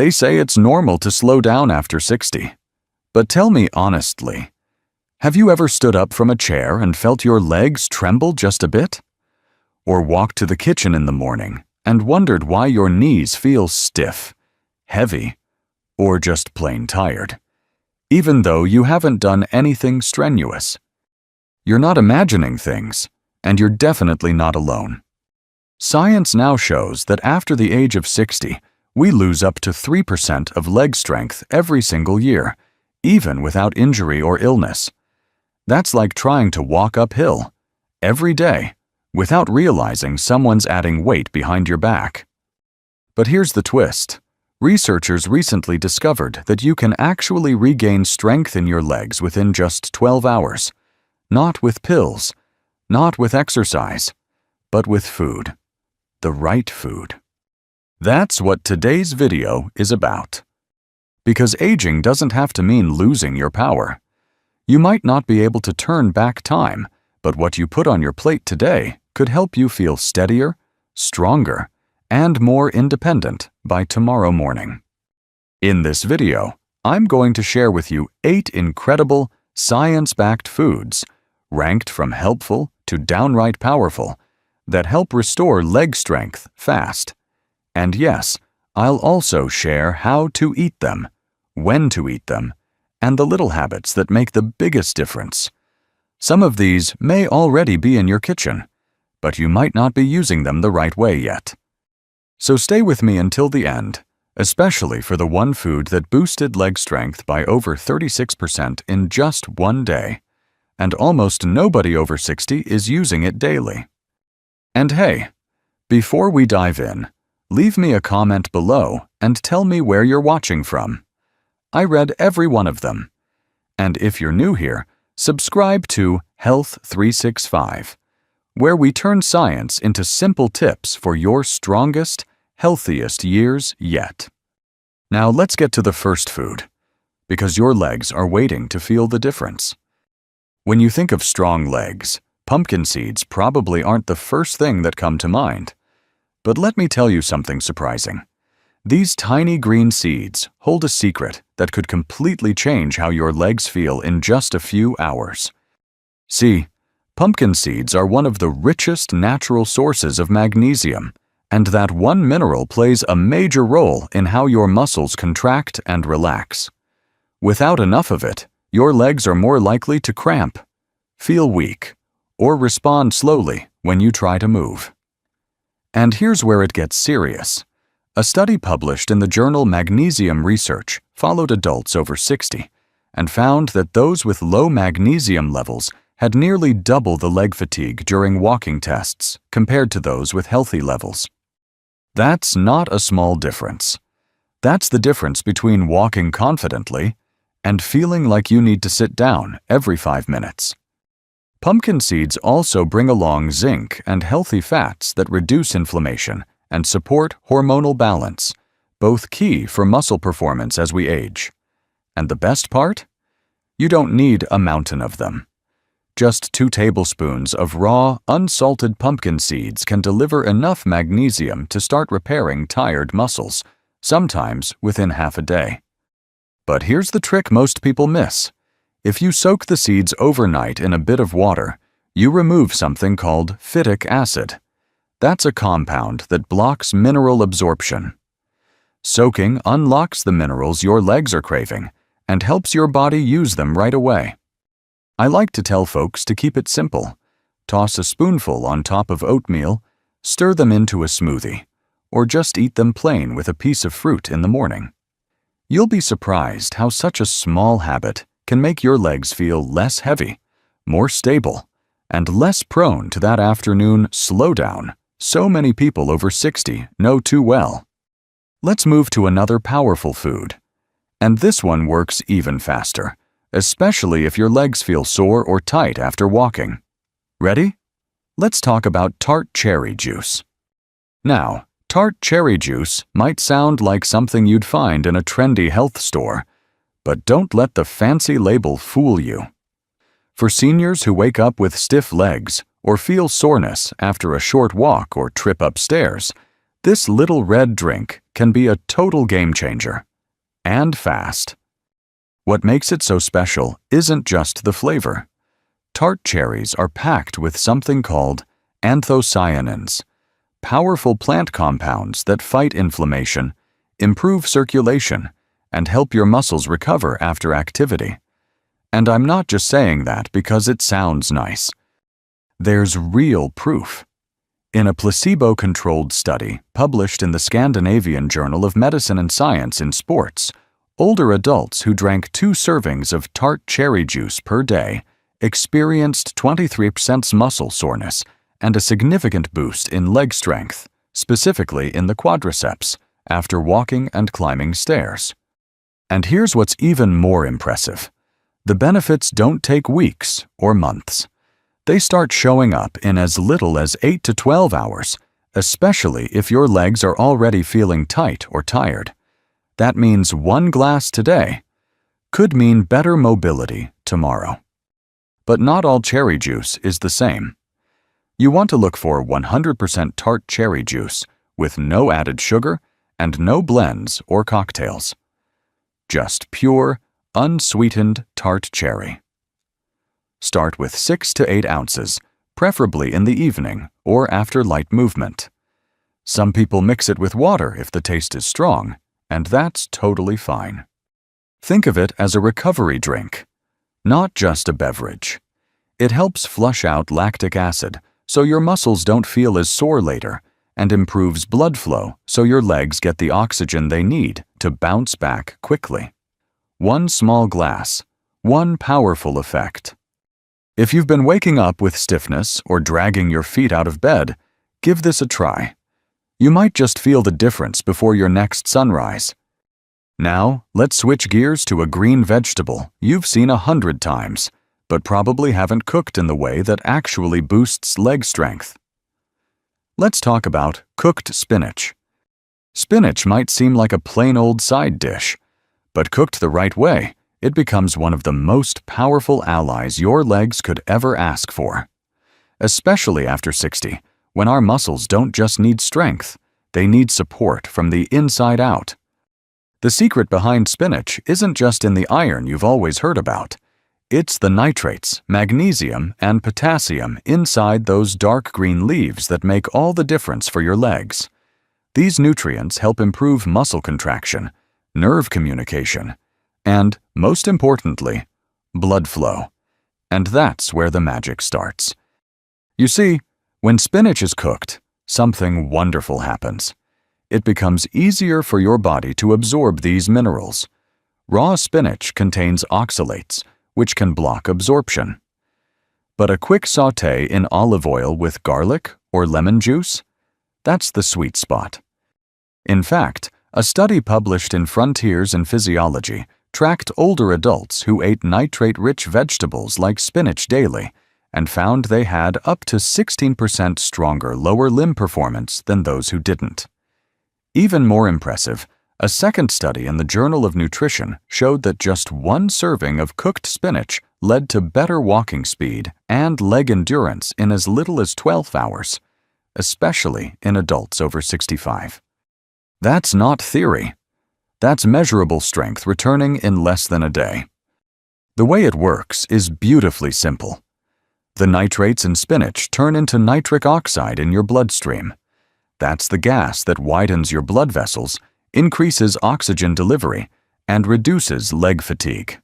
They say it's normal to slow down after 60. But tell me honestly, have you ever stood up from a chair and felt your legs tremble just a bit? Or walked to the kitchen in the morning and wondered why your knees feel stiff, heavy, or just plain tired, even though you haven't done anything strenuous? You're not imagining things, and you're definitely not alone. Science now shows that after the age of 60, we lose up to 3% of leg strength every single year, even without injury or illness. That's like trying to walk uphill every day without realizing someone's adding weight behind your back. But here's the twist. Researchers recently discovered that you can actually regain strength in your legs within just 12 hours. Not with pills, not with exercise, but with food. The right food. That's what today's video is about. Because aging doesn't have to mean losing your power. You might not be able to turn back time, but what you put on your plate today could help you feel steadier, stronger, and more independent by tomorrow morning. In this video, I'm going to share with you 8 incredible, science-backed foods, ranked from helpful to downright powerful, that help restore leg strength fast. And yes, I'll also share how to eat them, when to eat them, and the little habits that make the biggest difference. Some of these may already be in your kitchen, but you might not be using them the right way yet. So stay with me until the end, especially for the one food that boosted leg strength by over 36% in just one day, and almost nobody over 60 is using it daily. And hey, before we dive in, leave me a comment below and tell me where you're watching from. I read every one of them. And if you're new here, subscribe to Health 365, where we turn science into simple tips for your strongest, healthiest years yet. Now let's get to the first food, because your legs are waiting to feel the difference. When you think of strong legs, pumpkin seeds probably aren't the first thing that come to mind. But let me tell you something surprising. These tiny green seeds hold a secret that could completely change how your legs feel in just a few hours. See, pumpkin seeds are one of the richest natural sources of magnesium, and that one mineral plays a major role in how your muscles contract and relax. Without enough of it, your legs are more likely to cramp, feel weak, or respond slowly when you try to move. And here's where it gets serious. A study published in the journal Magnesium Research followed adults over 60 and found that those with low magnesium levels had nearly double the leg fatigue during walking tests compared to those with healthy levels. That's not a small difference. That's the difference between walking confidently and feeling like you need to sit down every 5 minutes. Pumpkin seeds also bring along zinc and healthy fats that reduce inflammation and support hormonal balance, both key for muscle performance as we age. And the best part? You don't need a mountain of them. Just 2 tablespoons of raw, unsalted pumpkin seeds can deliver enough magnesium to start repairing tired muscles, sometimes within half a day. But here's the trick most people miss. If you soak the seeds overnight in a bit of water, you remove something called phytic acid. That's a compound that blocks mineral absorption. Soaking unlocks the minerals your legs are craving and helps your body use them right away. I like to tell folks to keep it simple. Toss a spoonful on top of oatmeal, stir them into a smoothie, or just eat them plain with a piece of fruit in the morning. You'll be surprised how such a small habit can make your legs feel less heavy, more stable, and less prone to that afternoon slowdown so many people over 60 know too well. Let's move to another powerful food. And this one works even faster, especially if your legs feel sore or tight after walking. Ready? Let's talk about tart cherry juice. Now, tart cherry juice might sound like something you'd find in a trendy health store, but don't let the fancy label fool you. For seniors who wake up with stiff legs or feel soreness after a short walk or trip upstairs, This little red drink can be a total game changer. And fast. What makes it so special isn't just the flavor. Tart cherries are packed with something called anthocyanins, powerful plant compounds that fight inflammation, improve circulation, and help your muscles recover after activity. And I'm not just saying that because it sounds nice. There's real proof. In a placebo-controlled study published in the Scandinavian Journal of Medicine and Science in Sports, older adults who drank 2 servings of tart cherry juice per day experienced 23% muscle soreness and a significant boost in leg strength, specifically in the quadriceps, after walking and climbing stairs. And here's what's even more impressive. The benefits don't take weeks or months. They start showing up in as little as 8 to 12 hours, especially if your legs are already feeling tight or tired. That means 1 glass today could mean better mobility tomorrow. But not all cherry juice is the same. You want to look for 100% tart cherry juice with no added sugar and no blends or cocktails. Just pure, unsweetened tart cherry. Start with 6 to 8 ounces, preferably in the evening or after light movement. Some people mix it with water if the taste is strong, and that's totally fine. Think of it as a recovery drink, not just a beverage. It helps flush out lactic acid so your muscles don't feel as sore later, and improves blood flow so your legs get the oxygen they need to bounce back quickly. 1 small glass, 1 powerful effect. If you've been waking up with stiffness or dragging your feet out of bed, give this a try. You might just feel the difference before your next sunrise. Now, let's switch gears to a green vegetable you've seen 100 times, but probably haven't cooked in the way that actually boosts leg strength. Let's talk about cooked spinach. Spinach might seem like a plain old side dish, but cooked the right way, it becomes one of the most powerful allies your legs could ever ask for. Especially after 60, when our muscles don't just need strength, they need support from the inside out. The secret behind spinach isn't just in the iron you've always heard about. It's the nitrates, magnesium, and potassium inside those dark green leaves that make all the difference for your legs. These nutrients help improve muscle contraction, nerve communication, and, most importantly, blood flow. And that's where the magic starts. You see, when spinach is cooked, something wonderful happens. It becomes easier for your body to absorb these minerals. Raw spinach contains oxalates, which can block absorption. But a quick sauté in olive oil with garlic or lemon juice? That's the sweet spot. In fact, a study published in Frontiers in Physiology tracked older adults who ate nitrate-rich vegetables like spinach daily and found they had up to 16% stronger lower limb performance than those who didn't. Even more impressive, a second study in the Journal of Nutrition showed that just 1 serving of cooked spinach led to better walking speed and leg endurance in as little as 12 hours, especially in adults over 65. That's not theory. That's measurable strength returning in less than a day. The way it works is beautifully simple. The nitrates in spinach turn into nitric oxide in your bloodstream. That's the gas that widens your blood vessels, increases oxygen delivery, and reduces leg fatigue.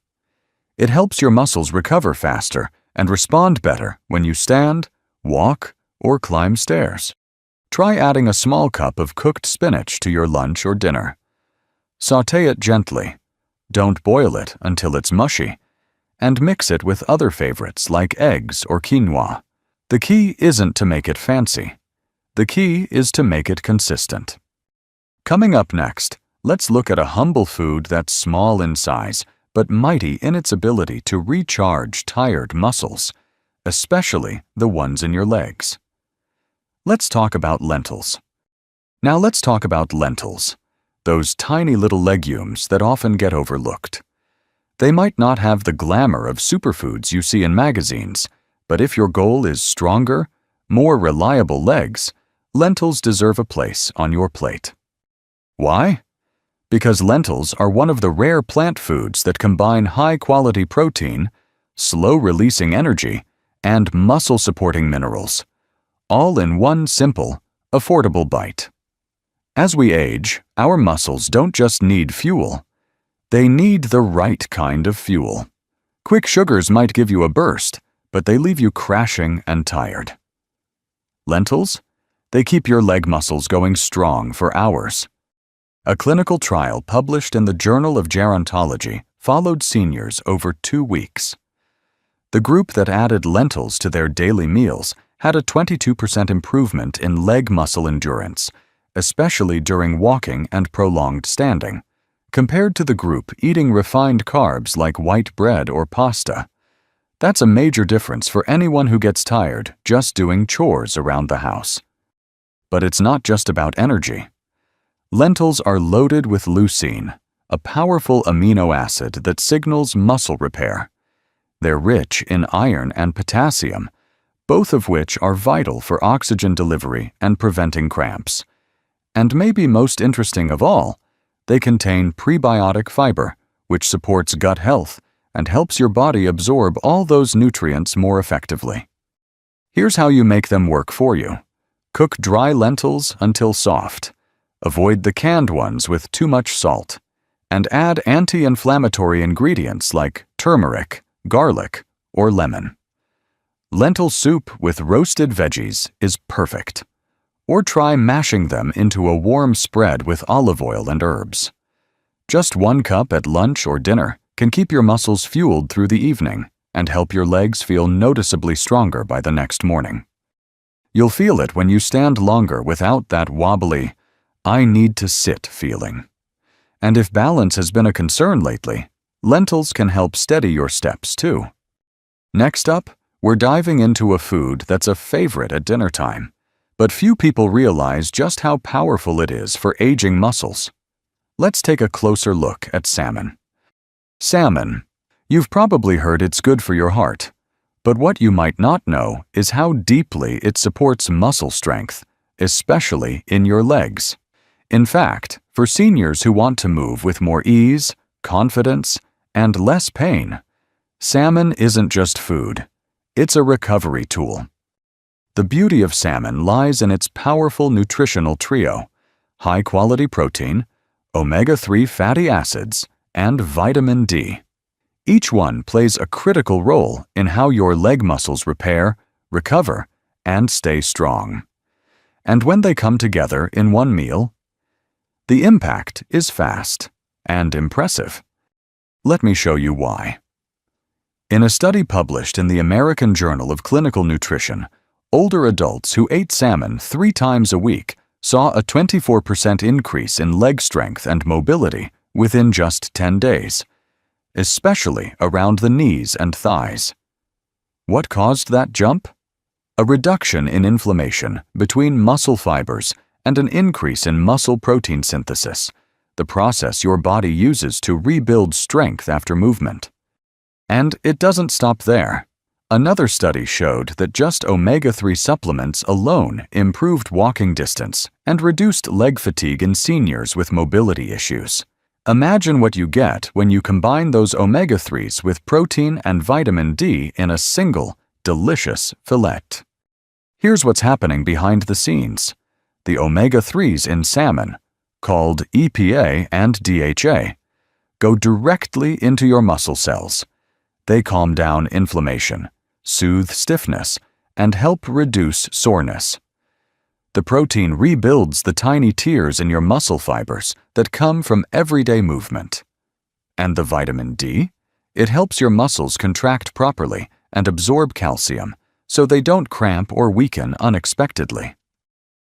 It helps your muscles recover faster and respond better when you stand, walk, or climb stairs. Try adding a small cup of cooked spinach to your lunch or dinner. Sauté it gently. Don't boil it until it's mushy. And mix it with other favorites like eggs or quinoa. The key isn't to make it fancy. The key is to make it consistent. Coming up next, let's look at a humble food that's small in size, but mighty in its ability to recharge tired muscles, especially the ones in your legs. Let's talk about lentils. Now let's talk about lentils, those tiny little legumes that often get overlooked. They might not have the glamour of superfoods you see in magazines, but if your goal is stronger, more reliable legs, lentils deserve a place on your plate. Why? Because lentils are one of the rare plant foods that combine high-quality protein, slow-releasing energy, and muscle-supporting minerals, all in one simple, affordable bite. As we age, our muscles don't just need fuel, they need the right kind of fuel. Quick sugars might give you a burst, but they leave you crashing and tired. Lentils? They keep your leg muscles going strong for hours. A clinical trial published in the Journal of Gerontology followed seniors over 2 weeks. The group that added lentils to their daily meals had a 22% improvement in leg muscle endurance, especially during walking and prolonged standing, compared to the group eating refined carbs like white bread or pasta. That's a major difference for anyone who gets tired just doing chores around the house. But it's not just about energy. Lentils are loaded with leucine, a powerful amino acid that signals muscle repair. They're rich in iron and potassium, both of which are vital for oxygen delivery and preventing cramps. And maybe most interesting of all, they contain prebiotic fiber, which supports gut health and helps your body absorb all those nutrients more effectively. Here's how you make them work for you. Cook dry lentils until soft. Avoid the canned ones with too much salt. And add anti-inflammatory ingredients like turmeric, garlic, or lemon. Lentil soup with roasted veggies is perfect. Or try mashing them into a warm spread with olive oil and herbs. Just 1 cup at lunch or dinner can keep your muscles fueled through the evening and help your legs feel noticeably stronger by the next morning. You'll feel it when you stand longer without that wobbly, "I need to sit" feeling. And if balance has been a concern lately, lentils can help steady your steps too. Next up, we're diving into a food that's a favorite at dinner time, but few people realize just how powerful it is for aging muscles. Let's take a closer look at salmon. Salmon. You've probably heard it's good for your heart, but what you might not know is how deeply it supports muscle strength, especially in your legs. In fact, for seniors who want to move with more ease, confidence, and less pain, salmon isn't just food, it's a recovery tool. The beauty of salmon lies in its powerful nutritional trio: high-quality protein, omega-3 fatty acids, and vitamin D. Each one plays a critical role in how your leg muscles repair, recover, and stay strong. And when they come together in one meal, the impact is fast and impressive. Let me show you why. In a study published in the American Journal of Clinical Nutrition, older adults who ate salmon 3 times a week saw a 24% increase in leg strength and mobility within just 10 days, especially around the knees and thighs. What caused that jump? A reduction in inflammation between muscle fibers and an increase in muscle protein synthesis, the process your body uses to rebuild strength after movement. And it doesn't stop there. Another study showed that just omega-3 supplements alone improved walking distance and reduced leg fatigue in seniors with mobility issues. Imagine what you get when you combine those omega-3s with protein and vitamin D in a single, delicious fillet. Here's what's happening behind the scenes. The omega-3s in salmon, called EPA and DHA, go directly into your muscle cells. They calm down inflammation, soothe stiffness, and help reduce soreness. The protein rebuilds the tiny tears in your muscle fibers that come from everyday movement. And the vitamin D? It helps your muscles contract properly and absorb calcium so they don't cramp or weaken unexpectedly.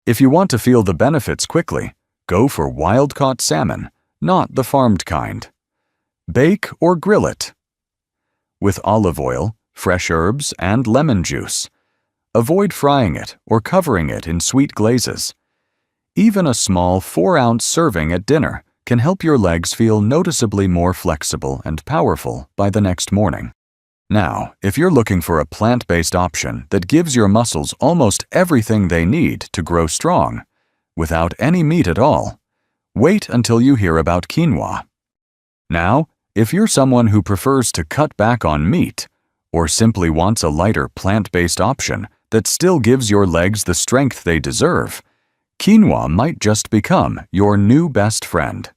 If you want to feel the benefits quickly, go for wild-caught salmon, not the farmed kind. Bake or grill it with olive oil, fresh herbs, and lemon juice. Avoid frying it or covering it in sweet glazes. Even a small 4-ounce serving at dinner can help your legs feel noticeably more flexible and powerful by the next morning. Now, if you're looking for a plant-based option that gives your muscles almost everything they need to grow strong, without any meat at all, wait until you hear about quinoa. Now, if you're someone who prefers to cut back on meat, or simply wants a lighter plant-based option that still gives your legs the strength they deserve, quinoa might just become your new best friend.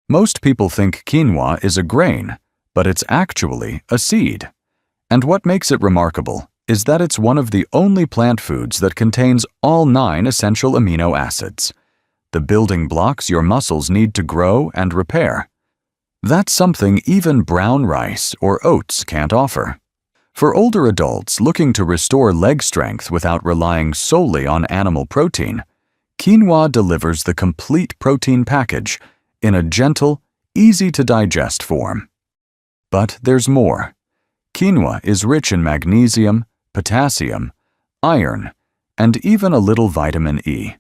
Most people think quinoa is a grain, but it's actually a seed. And what makes it remarkable is that it's one of the only plant foods that contains all 9 essential amino acids, the building blocks your muscles need to grow and repair. That's something even brown rice or oats can't offer. For older adults looking to restore leg strength without relying solely on animal protein, quinoa delivers the complete protein package in a gentle, easy-to-digest form. But there's more. Quinoa is rich in magnesium, potassium, iron, and even a little vitamin E.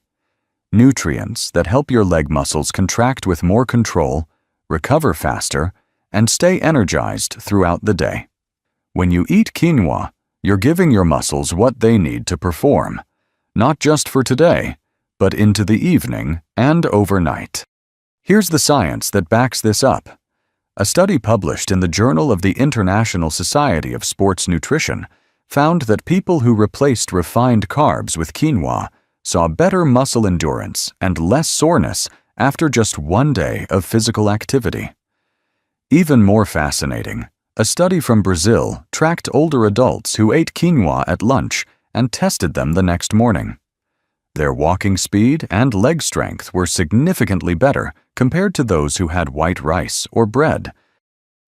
Nutrients that help your leg muscles contract with more control, recover faster, and stay energized throughout the day. When you eat quinoa, you're giving your muscles what they need to perform, not just for today, but into the evening and overnight. Here's the science that backs this up. A study published in the Journal of the International Society of Sports Nutrition found that people who replaced refined carbs with quinoa saw better muscle endurance and less soreness after just 1 day of physical activity. Even more fascinating, a study from Brazil tracked older adults who ate quinoa at lunch and tested them the next morning. Their walking speed and leg strength were significantly better compared to those who had white rice or bread.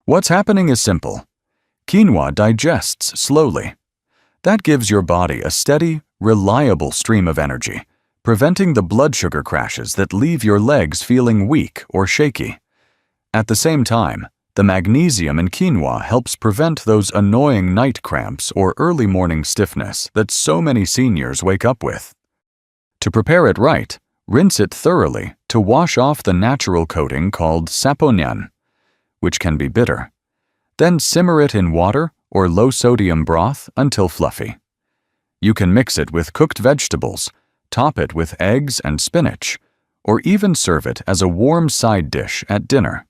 What's happening is simple. Quinoa digests slowly. That gives your body a steady, reliable stream of energy, preventing the blood sugar crashes that leave your legs feeling weak or shaky. At the same time, the magnesium in quinoa helps prevent those annoying night cramps or early morning stiffness that so many seniors wake up with. To prepare it right, rinse it thoroughly to wash off the natural coating called saponin, which can be bitter. Then simmer it in water or low-sodium broth until fluffy. You can mix it with cooked vegetables, top it with eggs and spinach, or even serve it as a warm side dish at dinner.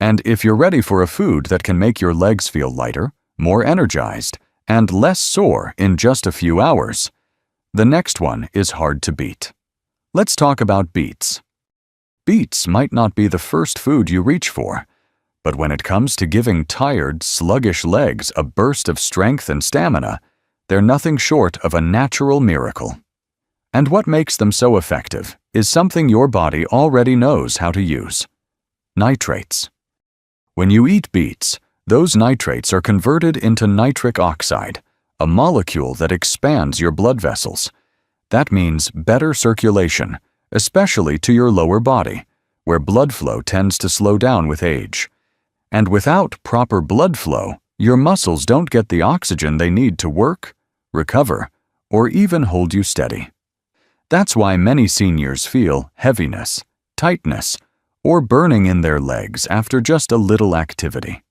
And if you're ready for a food that can make your legs feel lighter, more energized, and less sore in just a few hours, the next one is hard to beat. Let's talk about beets. Beets might not be the first food you reach for, but when it comes to giving tired, sluggish legs a burst of strength and stamina, they're nothing short of a natural miracle. And what makes them so effective is something your body already knows how to use: nitrates. When you eat beets, those nitrates are converted into nitric oxide, a molecule that expands your blood vessels. That means better circulation, especially to your lower body, where blood flow tends to slow down with age. And without proper blood flow, your muscles don't get the oxygen they need to work, recover, or even hold you steady. That's why many seniors feel heaviness, tightness, or burning in their legs after just a little activity.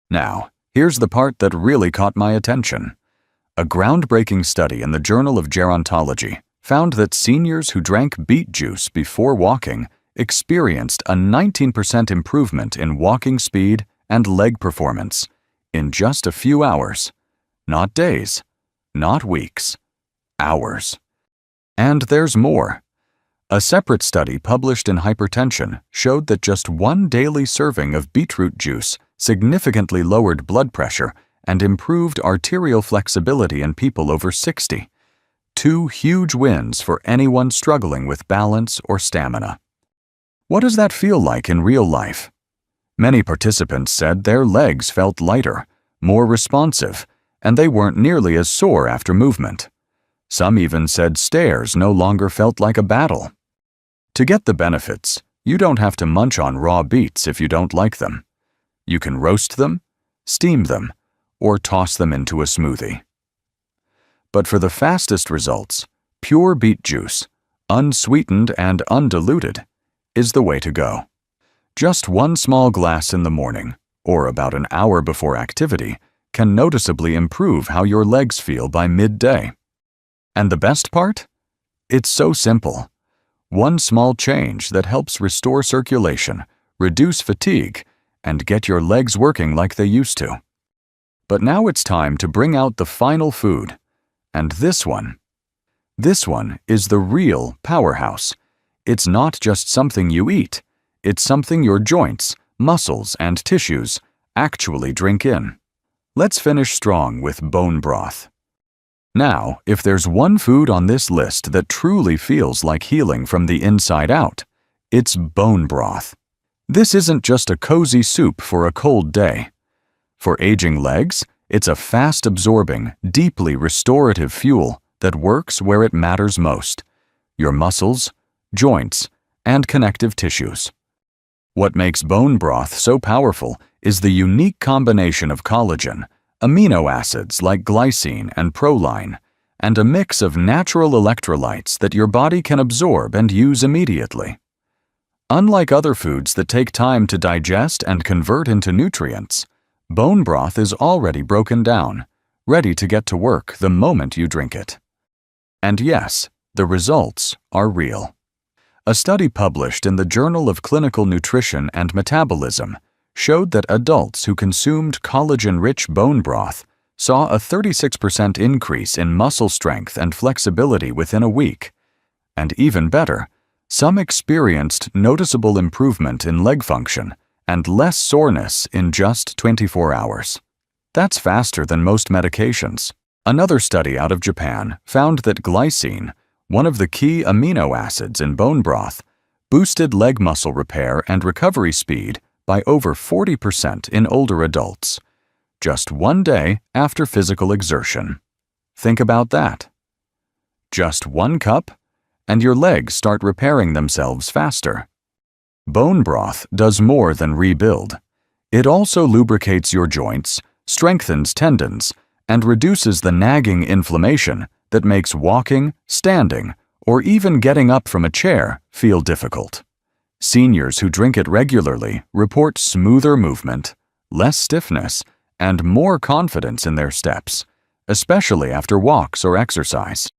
Now, here's the part that really caught my attention. A groundbreaking study in the Journal of Gerontology found that seniors who drank beet juice before walking experienced a 19% improvement in walking speed and leg performance in just a few hours. Not days, not weeks, hours. And there's more. A separate study published in Hypertension showed that just 1 daily serving of beetroot juice significantly lowered blood pressure and improved arterial flexibility in people over 60. 2 huge wins for anyone struggling with balance or stamina. What does that feel like in real life? Many participants said their legs felt lighter, more responsive, and they weren't nearly as sore after movement. Some even said stairs no longer felt like a battle. To get the benefits, you don't have to munch on raw beets if you don't like them. You can roast them, steam them, or toss them into a smoothie. But for the fastest results, pure beet juice, unsweetened and undiluted, is the way to go. Just 1 small glass in the morning, or about an hour before activity, can noticeably improve how your legs feel by midday. And the best part? It's so simple. One small change that helps restore circulation, reduce fatigue, and get your legs working like they used to. But now it's time to bring out the final food. And this one is the real powerhouse. It's not just something you eat. It's something your joints, muscles, and tissues actually drink in. Let's finish strong with bone broth. Now, if there's one food on this list that truly feels like healing from the inside out, it's bone broth. This isn't just a cozy soup for a cold day. For aging legs, it's a fast-absorbing, deeply restorative fuel that works where it matters most: your muscles, joints, and connective tissues. What makes bone broth so powerful is the unique combination of collagen, amino acids like glycine and proline, and a mix of natural electrolytes that your body can absorb and use immediately. Unlike other foods that take time to digest and convert into nutrients, bone broth is already broken down, ready to get to work the moment you drink it. And yes, the results are real. A study published in the Journal of Clinical Nutrition and Metabolism showed that adults who consumed collagen-rich bone broth saw a 36% increase in muscle strength and flexibility within a week. And even better, some experienced noticeable improvement in leg function and less soreness in just 24 hours. That's faster than most medications. Another study out of Japan found that glycine, one of the key amino acids in bone broth, boosted leg muscle repair and recovery speed by over 40% in older adults, just one day after physical exertion. Think about that. Just 1 cup, and your legs start repairing themselves faster. Bone broth does more than rebuild. It also lubricates your joints, strengthens tendons, and reduces the nagging inflammation that makes walking, standing, or even getting up from a chair feel difficult. Seniors who drink it regularly report smoother movement, less stiffness, and more confidence in their steps, especially after walks or exercise.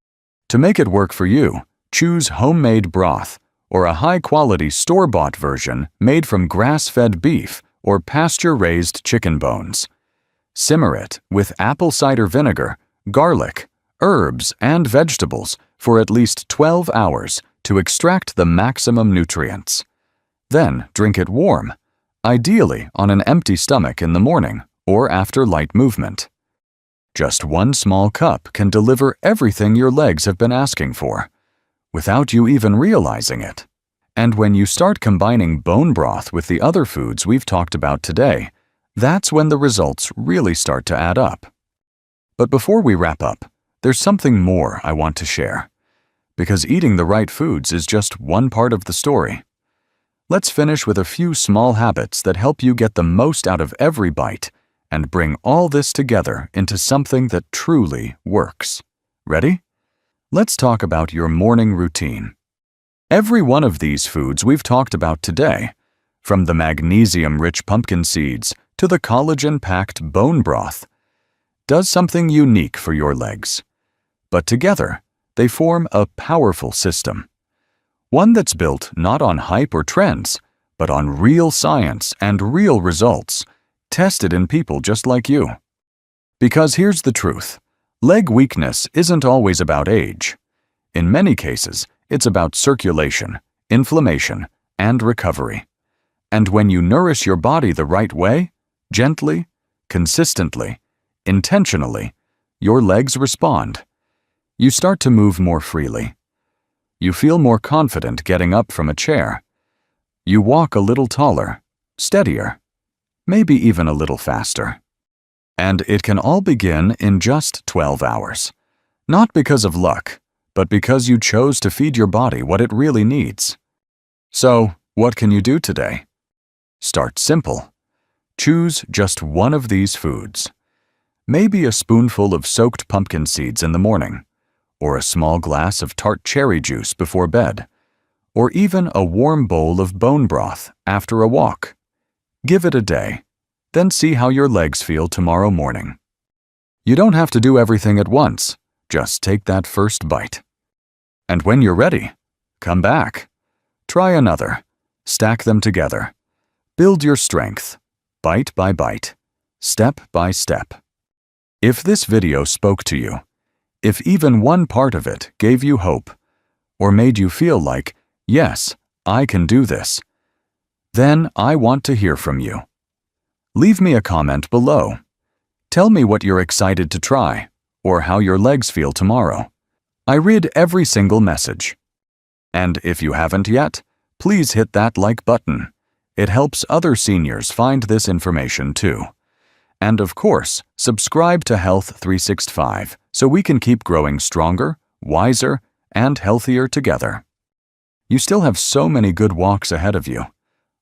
To make it work for you, choose homemade broth or a high-quality store-bought version made from grass-fed beef or pasture-raised chicken bones. Simmer it with apple cider vinegar, garlic, herbs, and vegetables for at least 12 hours to extract the maximum nutrients. Then drink it warm, ideally on an empty stomach in the morning or after light movement. Just 1 small cup can deliver everything your legs have been asking for, without you even realizing it. And when you start combining bone broth with the other foods we've talked about today, that's when the results really start to add up. But before we wrap up, there's something more I want to share, because eating the right foods is just one part of the story. Let's finish with a few small habits that help you get the most out of every bite and bring all this together into something that truly works. Ready? Let's talk about your morning routine. Every one of these foods we've talked about today, from the magnesium-rich pumpkin seeds to the collagen-packed bone broth, does something unique for your legs. But together, they form a powerful system. One that's built not on hype or trends, but on real science and real results, tested in people just like you. Because here's the truth. Leg weakness isn't always about age. In many cases, it's about circulation, inflammation, and recovery. And when you nourish your body the right way, gently, consistently, intentionally, your legs respond. You start to move more freely. You feel more confident getting up from a chair. You walk a little taller, steadier, maybe even a little faster. And it can all begin in just 12 hours. Not because of luck, but because you chose to feed your body what it really needs. So, what can you do today? Start simple. Choose just one of these foods. Maybe a spoonful of soaked pumpkin seeds in the morning, or a small glass of tart cherry juice before bed, or even a warm bowl of bone broth after a walk. Give it a day, then see how your legs feel tomorrow morning. You don't have to do everything at once. Just take that first bite. And when you're ready, come back. Try another. Stack them together. Build your strength, bite by bite, step by step. If this video spoke to you, if even one part of it gave you hope, or made you feel like, yes, I can do this, then I want to hear from you. Leave me a comment below. Tell me what you're excited to try, or how your legs feel tomorrow. I read every single message. And if you haven't yet, please hit that like button. It helps other seniors find this information too. And of course, subscribe to Health 365 so we can keep growing stronger, wiser, and healthier together. You still have so many good walks ahead of you.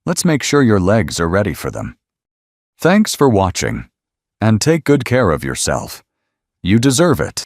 Let's make sure your legs are ready for them. Thanks for watching, and take good care of yourself. You deserve it.